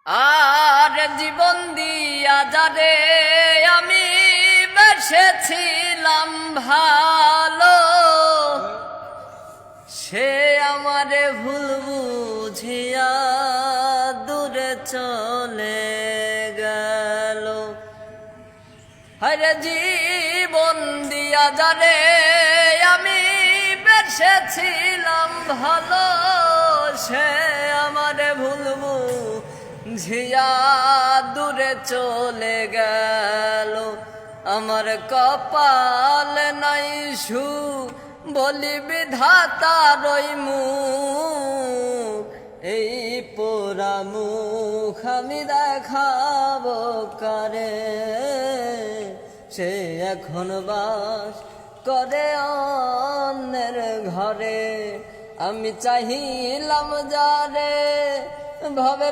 আর জীবন দিয়া যারে আমি বেসেছিলাম ভালো, সে আমারে ভুল বুঝিয়া দূরে চলে গেল। হরে জীবন দিয়া যারে আমি বেসেছিলাম ভালো, সে আমারে ভুল বুঝিয়া দূরে চলে গেল। আমার কপাল নাই সু বলি বিধাতার ওই মুখ, এই পোড়া মুখ আমি দেখাবো কারে। সে এখন বাস করে অন্যের ঘরে, আমি চাহিলাম যারে ভাবে